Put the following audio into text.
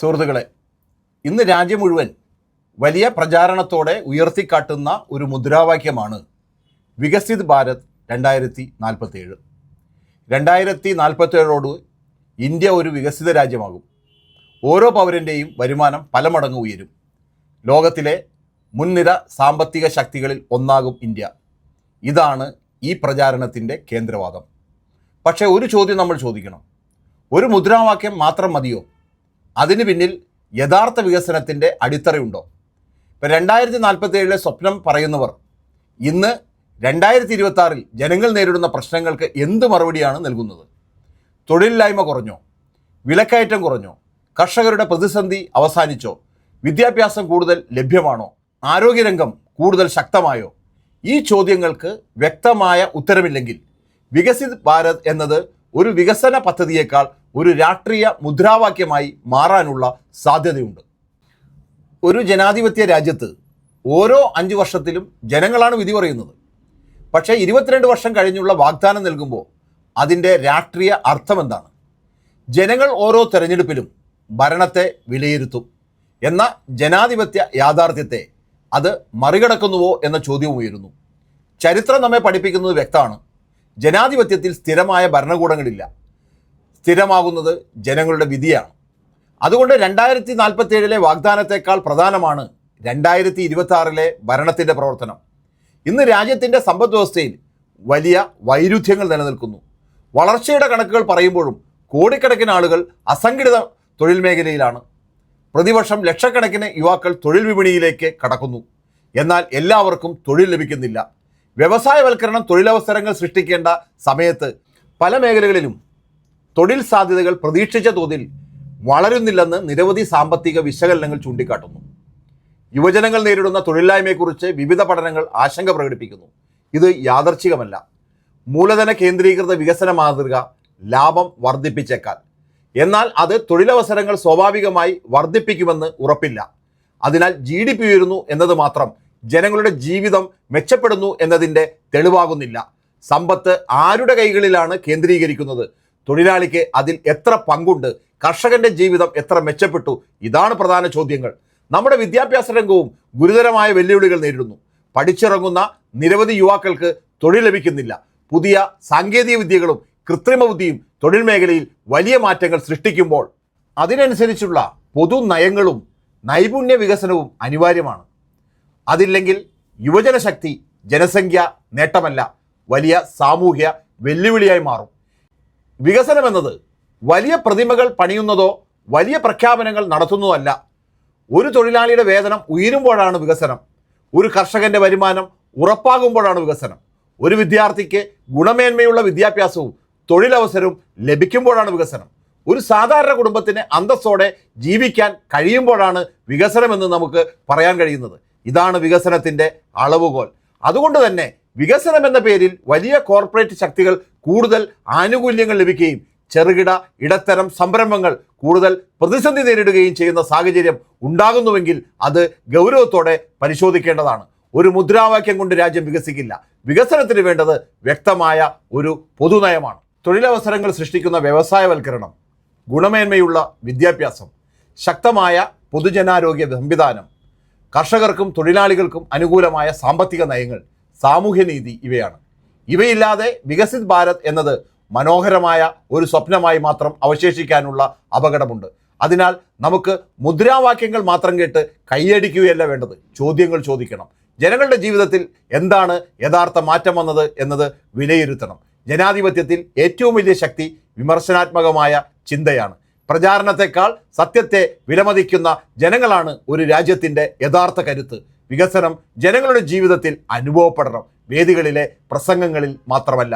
സുഹൃത്തുക്കളെ, ഇന്ന് രാജ്യം മുഴുവൻ വലിയ പ്രചാരണത്തോടെ ഉയർത്തിക്കാട്ടുന്ന ഒരു മുദ്രാവാക്യമാണ് വികസിത് ഭാരത് 2047. 2047ഓട് ഇന്ത്യ ഒരു വികസിത രാജ്യമാകും. ഓരോ പൗരൻ്റെയും വരുമാനം പല മടങ്ങ് ഉയരും. ലോകത്തിലെ മുൻനിര സാമ്പത്തിക ശക്തികളിൽ ഒന്നാകും ഇന്ത്യ. ഇതാണ് ഈ പ്രചാരണത്തിൻ്റെ കേന്ദ്രവാദം. പക്ഷേ ഒരു ചോദ്യം നമ്മൾ ചോദിക്കണം. ഒരു മുദ്രാവാക്യം മാത്രം മതിയോ? അതിന് പിന്നിൽ യഥാർത്ഥ വികസനത്തിൻ്റെ അടിത്തറയുണ്ടോ? ഇപ്പം 2047 സ്വപ്നം പറയുന്നവർ ഇന്ന് 2026 ജനങ്ങൾ നേരിടുന്ന പ്രശ്നങ്ങൾക്ക് എന്ത് മറുപടിയാണ് നൽകുന്നത്? തൊഴിലില്ലായ്മ കുറഞ്ഞോ? വിലക്കയറ്റം കുറഞ്ഞോ? കർഷകരുടെ പ്രതിസന്ധി അവസാനിച്ചോ? വിദ്യാഭ്യാസം കൂടുതൽ ലഭ്യമാണോ? ആരോഗ്യരംഗം കൂടുതൽ ശക്തമായോ? ഈ ചോദ്യങ്ങൾക്ക് വ്യക്തമായ ഉത്തരമില്ലെങ്കിൽ വികസിത് ഭാരത് എന്നത് ഒരു വികസന പദ്ധതിയേക്കാൾ ഒരു രാഷ്ട്രീയ മുദ്രാവാക്യമായി മാറാനുള്ള സാധ്യതയുണ്ട്. ഒരു ജനാധിപത്യ രാജ്യത്ത് ഓരോ 5 വർഷത്തിലും ജനങ്ങളാണ് വിധി പറയുന്നത്. പക്ഷേ 22 വർഷം കഴിഞ്ഞുള്ള വാഗ്ദാനം നൽകുമ്പോൾ അതിൻ്റെ രാഷ്ട്രീയ അർത്ഥം എന്താണ്? ജനങ്ങൾ ഓരോ തെരഞ്ഞെടുപ്പിലും ഭരണത്തെ വിലയിരുത്തും എന്ന ജനാധിപത്യ യാഥാർത്ഥ്യത്തെ അത് മറികടക്കുന്നുവോ എന്ന ചോദ്യവും ഉയരുന്നു. ചരിത്രം നമ്മെ പഠിപ്പിക്കുന്നത് വ്യക്തമാണ്. ജനാധിപത്യത്തിൽ സ്ഥിരമായ ഭരണകൂടങ്ങളില്ല. സ്ഥിരമാകുന്നത് ജനങ്ങളുടെ വിധിയാണ്. അതുകൊണ്ട് 2047 വാഗ്ദാനത്തെക്കാൾ പ്രധാനമാണ് 2026 ഭരണത്തിൻ്റെ പ്രവർത്തനം. ഇന്ന് രാജ്യത്തിൻ്റെ സമ്പദ് വ്യവസ്ഥയിൽ വലിയ വൈരുദ്ധ്യങ്ങൾ നിലനിൽക്കുന്നു. വളർച്ചയുടെ കണക്കുകൾ പറയുമ്പോഴും കോടിക്കണക്കിന് ആളുകൾ അസംഘടിത തൊഴിൽ മേഖലയിലാണ്. പ്രതിവർഷം ലക്ഷക്കണക്കിന് യുവാക്കൾ തൊഴിൽ വിപണിയിലേക്ക് കടക്കുന്നു. എന്നാൽ എല്ലാവർക്കും തൊഴിൽ ലഭിക്കുന്നില്ല. വ്യവസായവൽക്കരണം തൊഴിലവസരങ്ങൾ സൃഷ്ടിക്കേണ്ട സമയത്ത് പല മേഖലകളിലും തൊഴിൽ സാധ്യതകൾ പ്രതീക്ഷിച്ച തോതിൽ വളരുന്നില്ലെന്ന് നിരവധി സാമ്പത്തിക വിശകലനങ്ങൾ ചൂണ്ടിക്കാട്ടുന്നു. യുവജനങ്ങൾ നേരിടുന്ന തൊഴിലില്ലായ്മയെക്കുറിച്ച് വിവിധ പഠനങ്ങൾ ആശങ്ക പ്രകടിപ്പിക്കുന്നു. ഇത് യാദർച്ഛികമല്ല. മൂലധന കേന്ദ്രീകൃത വികസന മാതൃക ലാഭം വർദ്ധിപ്പിച്ചേക്കാൽ, എന്നാൽ അത് തൊഴിലവസരങ്ങൾ സ്വാഭാവികമായി വർദ്ധിപ്പിക്കുമെന്ന് ഉറപ്പില്ല. അതിനാൽ GDP ഉയരുന്നു എന്നത് മാത്രം ജനങ്ങളുടെ ജീവിതം മെച്ചപ്പെടുന്നു എന്നതിൻ്റെ തെളിവാകുന്നില്ല. സമ്പത്ത് ആരുടെ കൈകളിലാണ് കേന്ദ്രീകരിക്കുന്നത്? തൊഴിലാളിക്ക് അതിൽ എത്ര പങ്കുണ്ട്? കർഷകന്റെ ജീവിതം എത്ര മെച്ചപ്പെട്ടു? ഇതാണ് പ്രധാന ചോദ്യങ്ങൾ. നമ്മുടെ വിദ്യാഭ്യാസ രംഗവും ഗുരുതരമായ വെല്ലുവിളികൾ നേരിടുന്നു. പഠിച്ചിറങ്ങുന്ന നിരവധി യുവാക്കൾക്ക് തൊഴിൽ ലഭിക്കുന്നില്ല. പുതിയ സാങ്കേതിക വിദ്യകളും കൃത്രിമ ബുദ്ധിയും തൊഴിൽ മേഖലയിൽ വലിയ മാറ്റങ്ങൾ സൃഷ്ടിക്കുമ്പോൾ അതിനനുസരിച്ചുള്ള പൊതു നയങ്ങളും നൈപുണ്യ വികസനവും അനിവാര്യമാണ്. അതില്ലെങ്കിൽ യുവജന ശക്തി ജനസംഖ്യ നേട്ടമല്ല, വലിയ സാമൂഹ്യ വെല്ലുവിളിയായി മാറും. വികസനം എന്നത് വലിയ പ്രതിമകൾ പണിയുന്നതോ വലിയ പ്രഖ്യാപനങ്ങൾ നടത്തുന്നതോ അല്ല. ഒരു തൊഴിലാളിയുടെ വേതനം ഉയരുമ്പോഴാണ് വികസനം. ഒരു കർഷകന്റെ വരുമാനം ഉറപ്പാകുമ്പോഴാണ് വികസനം. ഒരു വിദ്യാർത്ഥിക്ക് ഗുണമേന്മയുള്ള വിദ്യാഭ്യാസവും തൊഴിലവസരവും ലഭിക്കുമ്പോഴാണ് വികസനം. ഒരു സാധാരണ കുടുംബത്തിന് അന്തസ്സോടെ ജീവിക്കാൻ കഴിയുമ്പോഴാണ് വികസനമെന്ന് നമുക്ക് പറയാൻ കഴിയുന്നത്. ഇതാണ് വികസനത്തിൻ്റെ അളവുകോൽ. അതുകൊണ്ട് തന്നെ വികസനം എന്ന പേരിൽ വലിയ കോർപ്പറേറ്റ് ശക്തികൾ കൂടുതൽ ആനുകൂല്യങ്ങൾ ലഭിക്കുകയും ചെറുകിട ഇടത്തരം സംരംഭങ്ങൾ കൂടുതൽ പ്രതിസന്ധി നേരിടുകയും ചെയ്യുന്ന സാഹചര്യം ഉണ്ടാകുന്നുവെങ്കിൽ അത് ഗൗരവത്തോടെ പരിശോധിക്കേണ്ടതാണ്. ഒരു മുദ്രാവാക്യം കൊണ്ട് രാജ്യം വികസിക്കില്ല. വികസനത്തിന് വേണ്ടത് വ്യക്തമായ ഒരു പൊതുനയമാണ്. തൊഴിലവസരങ്ങൾ സൃഷ്ടിക്കുന്ന വ്യവസായവൽക്കരണം, ഗുണമേന്മയുള്ള വിദ്യാഭ്യാസം, ശക്തമായ പൊതുജനാരോഗ്യ സംവിധാനം, കർഷകർക്കും തൊഴിലാളികൾക്കും അനുകൂലമായ സാമ്പത്തിക നയങ്ങൾ, സാമൂഹ്യനീതി ഇവയാണ്. ഇവയില്ലാതെ വികസിത് ഭാരത് എന്നത് മനോഹരമായ ഒരു സ്വപ്നമായി മാത്രം അവശേഷിക്കാനുള്ള അപകടമുണ്ട്. അതിനാൽ നമുക്ക് മുദ്രാവാക്യങ്ങൾ മാത്രം കേട്ട് കൈയടിക്കുകയല്ല വേണ്ടത്, ചോദ്യങ്ങൾ ചോദിക്കണം. ജനങ്ങളുടെ ജീവിതത്തിൽ എന്താണ് യഥാർത്ഥ മാറ്റം വന്നത് എന്നത് വിലയിരുത്തണം. ജനാധിപത്യത്തിൽ ഏറ്റവും വലിയ ശക്തി വിമർശനാത്മകമായ ചിന്തയാണ്. പ്രചാരണത്തെക്കാൾ സത്യത്തെ വിലമതിക്കുന്ന ജനങ്ങളാണ് ഒരു രാജ്യത്തിൻ്റെ യഥാർത്ഥ കരുത്ത്. വികസനം ജനങ്ങളുടെ ജീവിതത്തിൽ അനുഭവപ്പെടണം, വേദികളിലെ പ്രസംഗങ്ങളിൽ മാത്രമല്ല.